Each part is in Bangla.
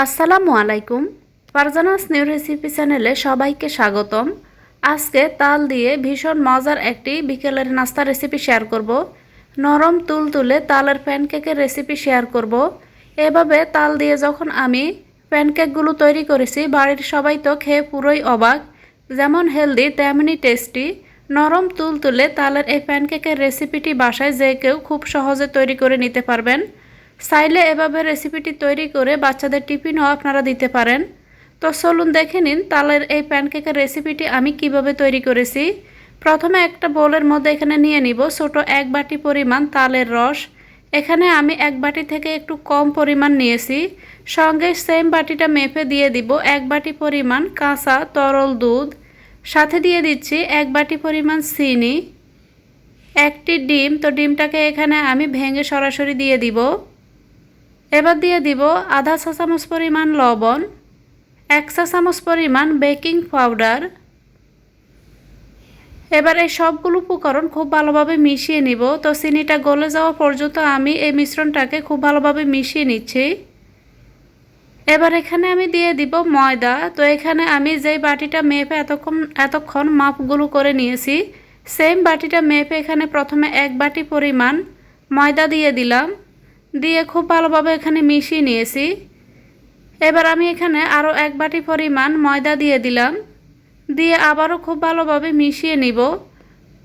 আসসালামু আলাইকুম। ফারজানাস নিউ রেসিপি চ্যানেলে সবাইকে স্বাগতম। আজকে তাল দিয়ে ভীষণ মজার একটি বিকেলের নাস্তা রেসিপি শেয়ার করব। নরম তুলতুলে তালের প্যানকেকের রেসিপি শেয়ার করব। এভাবে তাল দিয়ে যখন আমি প্যানকেকগুলো তৈরি করেছি, বাড়ির সবাই তো খেয়ে পুরোই অবাক। যেমন হেলদি তেমনই টেস্টি। নরম তুলতুলে তালের এই প্যানকেকের রেসিপিটি বাসায় যে কেউ খুব সহজে তৈরি করে নিতে পারবেন। চাইলে এভাবে রেসিপিটি তৈরি করে বাচ্চাদের টিফিনও আপনারা দিতে পারেন। তো চলুন দেখে নিন তালের এই প্যানকেকের রেসিপিটি আমি কিভাবে তৈরি করেছি। প্রথমে একটা বোলের মধ্যে এখানে নিয়ে নিব ছোট 1 বাটি পরিমাণ তালের রস। এখানে আমি 1 বাটি থেকে একটু কম পরিমাণ নিয়েছি। সঙ্গে সেম বাটিটা মেপে দিয়ে দিব 1 বাটি পরিমাণ কাঁচা তরল দুধ। সাথে দিয়ে দিচ্ছি 1 বাটি পরিমাণ চিনি, একটি ডিম। তো ডিমটাকে এখানে আমি ভেঙে সরাসরি দিয়ে দিব। এবার দিয়ে দিব আধা চা চামচ পরিমাণ লবণ, 1 চা চামচ পরিমাণ বেকিং পাউডার। এবার এই সবগুলো উপকরণ খুব ভালোভাবে মিশিয়ে নিব। তো চিনিটা গলে যাওয়া পর্যন্ত আমি এই মিশ্রণটাকে খুব ভালোভাবে মিশিয়ে নিচ্ছি। এবার এখানে আমি দিয়ে দিব ময়দা। তো এখানে আমি যেই বাটিটা মেপে এতক্ষণ মাপগুলো করে নিয়েছি, সেম বাটিটা মেপে এখানে প্রথমে 1 বাটি পরিমাণ ময়দা দিয়ে দিলাম। দিয়ে খুব ভালোভাবে এখানে মিশিয়ে নিয়েছি। এবার আমি এখানে আরও 1 বাটি পরিমাণ ময়দা দিয়ে দিলাম। দিয়ে আবারও খুব ভালোভাবে মিশিয়ে নিব।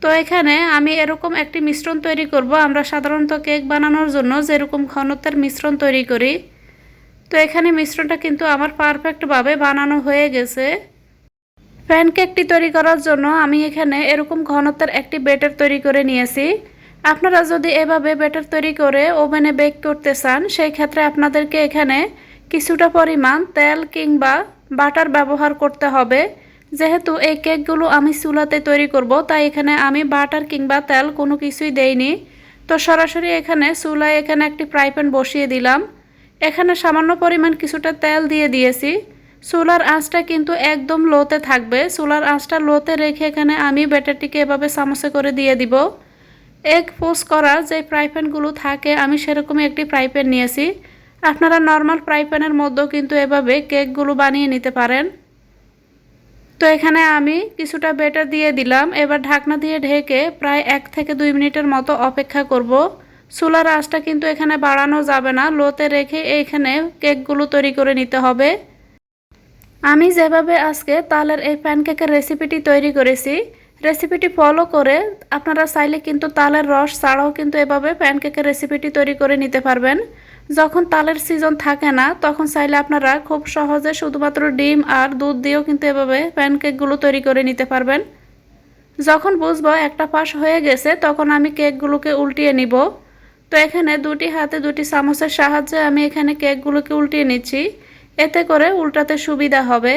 তো এখানে আমি এরকম একটি মিশ্রণ তৈরি করব। আমরা সাধারণত কেক বানানোর জন্য যেরকম ঘনত্বের মিশ্রণ তৈরি করি। তো এখানে মিশ্রণটা কিন্তু আমার পারফেক্টভাবে বানানো হয়ে গেছে। প্যানকেকটি তৈরি করার জন্য আমি এখানে এরকম ঘনত্বের একটি ব্যাটার তৈরি করে নিয়েছি। আপনারা যদি এভাবে ব্যাটার তৈরি করে ওভেনে বেক করতে চান, সেই ক্ষেত্রে আপনাদেরকে এখানে কিছুটা পরিমাণ তেল কিংবা বাটার ব্যবহার করতে হবে। যেহেতু এই কেকগুলো আমি চুলাতে তৈরি করব, তাই এখানে আমি বাটার কিংবা তেল কোনো কিছুই দেইনি। তো সরাসরি এখানে চুলায় একটি ফ্রাই প্যান বসিয়ে দিলাম। এখানে সামান্য পরিমাণ কিছুটা তেল দিয়ে দিয়েছি। চুলার আঁচটা কিন্তু একদম লোতে থাকবে। চুলার আঁচটা লোতে রেখে এখানে আমি ব্যাটারটিকে এভাবে চামচে করে দিয়ে দিব। এগ পোস্ট করা যে ফ্রাই প্যানগুলো থাকে, আমি সেরকমই একটি ফ্রাই প্যান নিয়েছি। আপনারা নর্মাল ফ্রাই প্যানের মধ্যেও কিন্তু এভাবে কেকগুলো বানিয়ে নিতে পারেন। তো এখানে আমি কিছুটা ব্যাটার দিয়ে দিলাম। এবার ঢাকনা দিয়ে ঢেকে প্রায় 1 থেকে 2 মিনিটের মতো অপেক্ষা করব। চুলার আঁচটা কিন্তু এখানে বাড়ানো যাবে না, লোতে রেখে এইখানে কেকগুলো তৈরি করে নিতে হবে। আমি যেভাবে আজকে তালের এই প্যানকেকের রেসিপিটি তৈরি করেছি, রেসিপিটি ফলো করে আপনারা চাইলে কিন্তু তালের রস ছাড়াও কিন্তু এভাবে প্যানকেকের রেসিপিটি তৈরি করে নিতে পারবেন। যখন তালের সিজন থাকে না, তখন চাইলে আপনারা খুব সহজে শুধুমাত্র ডিম আর দুধ দিয়েও কিন্তু এভাবে প্যানকেকগুলো তৈরি করে নিতে পারবেন। যখন বুঝবো একটা পাশ হয়ে গেছে, তখন আমি কেকগুলোকে উল্টিয়ে নিব। তো এখানে দুটি হাতে 2টি চামচের সাহায্যে আমি এখানে কেকগুলোকে উল্টিয়ে নিচ্ছি। এতে করে উল্টাতে সুবিধা হবে।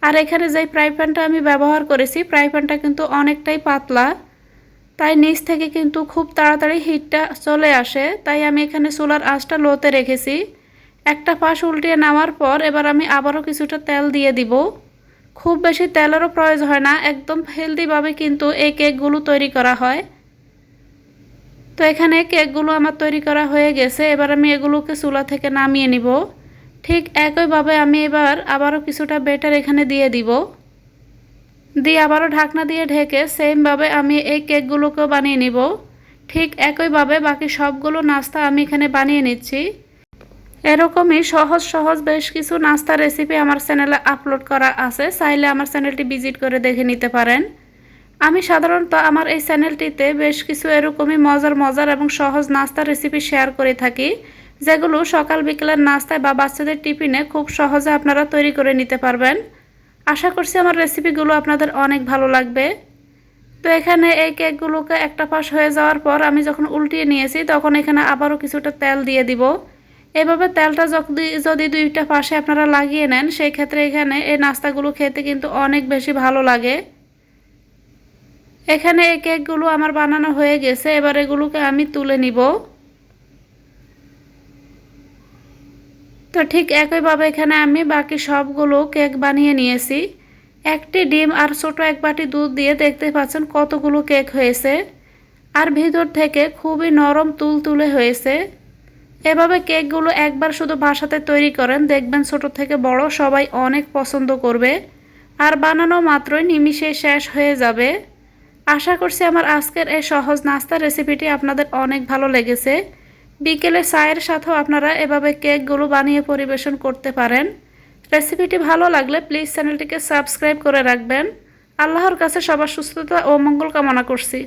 আর এখানে যে ফ্রাই প্যানটা আমি ব্যবহার করেছি, ফ্রাই প্যানটা কিন্তু অনেকটাই পাতলা, তাই নিচ থেকে কিন্তু খুব তাড়াতাড়ি হিটটা চলে আসে। তাই আমি এখানে চুলার আঁচটা লোতে রেখেছি। একটা পাশ উল্টিয়ে নেওয়ার পর এবার আমি আবারও কিছুটা তেল দিয়ে দিব। খুব বেশি তেলেরও প্রয়োজন হয় না, একদম হেলদিভাবে কিন্তু এই কেকগুলো তৈরি করা হয়। তো এখানে কেকগুলো আমার তৈরি করা হয়ে গেছে। এবার আমি এগুলোকে চুলা থেকে নামিয়ে নিব। ঠিক একইভাবে আমি এবার আবারও কিছুটা ব্যাটার এখানে দিয়ে দিব। দিয়ে আবারও ঢাকনা দিয়ে ঢেকে সেমভাবে আমি এই কেকগুলোকেও বানিয়ে নিব। ঠিক একইভাবে বাকি সবগুলো নাস্তা আমি এখানে বানিয়ে নিচ্ছি। এরকমই সহজ সহজ বেশ কিছু নাস্তা রেসিপি আমার চ্যানেলে আপলোড করা আছে, চাইলে আমার চ্যানেলটি ভিজিট করে দেখে নিতে পারেন। আমি সাধারণত আমার এই চ্যানেলটিতে বেশ কিছু এরকমই মজার মজার এবং সহজ নাস্তা রেসিপি শেয়ার করে থাকি, যেগুলো সকাল বিকেলের নাস্তায় বা বাচ্চাদের টিফিনে খুব সহজে আপনারা তৈরি করে নিতে পারবেন। আশা করছি আমার রেসিপিগুলো আপনাদের অনেক ভালো লাগবে। তো এখানে এই কেকগুলোকে একটা পাশ হয়ে যাওয়ার পর আমি যখন উল্টিয়ে নিয়েছি, তখন এখানে আবারও কিছুটা তেল দিয়ে দিব। এভাবে তেলটা যদি 2টা পাশে আপনারা লাগিয়ে নেন, সেই ক্ষেত্রে এখানে এই নাস্তাগুলো খেতে কিন্তু অনেক বেশি ভালো লাগে। এখানে এই কেকগুলো আমার বানানো হয়ে গেছে। এবার এগুলোকে আমি তুলে নিব। তো ঠিক একইভাবে এখানে আমি বাকি সবগুলো কেক বানিয়ে নিয়েছি। একটি ডিম আর ছোট এক বাটি দুধ দিয়ে দেখতে পাচ্ছেন কতগুলো কেক হয়েছে, আর ভিতর থেকে খুবই নরম তুলতুলে হয়েছে। এভাবে কেকগুলো একবার শুধু বাসাতে তৈরি করেন, দেখবেন ছোট থেকে বড় সবাই অনেক পছন্দ করবে, আর বানানো মাত্রই নিমিষে শেষ হয়ে যাবে। আশা করছি আমার আজকের এই সহজ নাস্তার রেসিপিটি আপনাদের অনেক ভালো লেগেছে। বিকেলে চায়ের সাথেও আপনারা এভাবে কেকগুলো বানিয়ে পরিবেশন করতে পারেন। রেসিপিটি ভালো লাগলে প্লিজ চ্যানেলটিকে সাবস্ক্রাইব করে রাখবেন। আল্লাহর কাছে সবার সুস্থতা ও মঙ্গল কামনা করছি।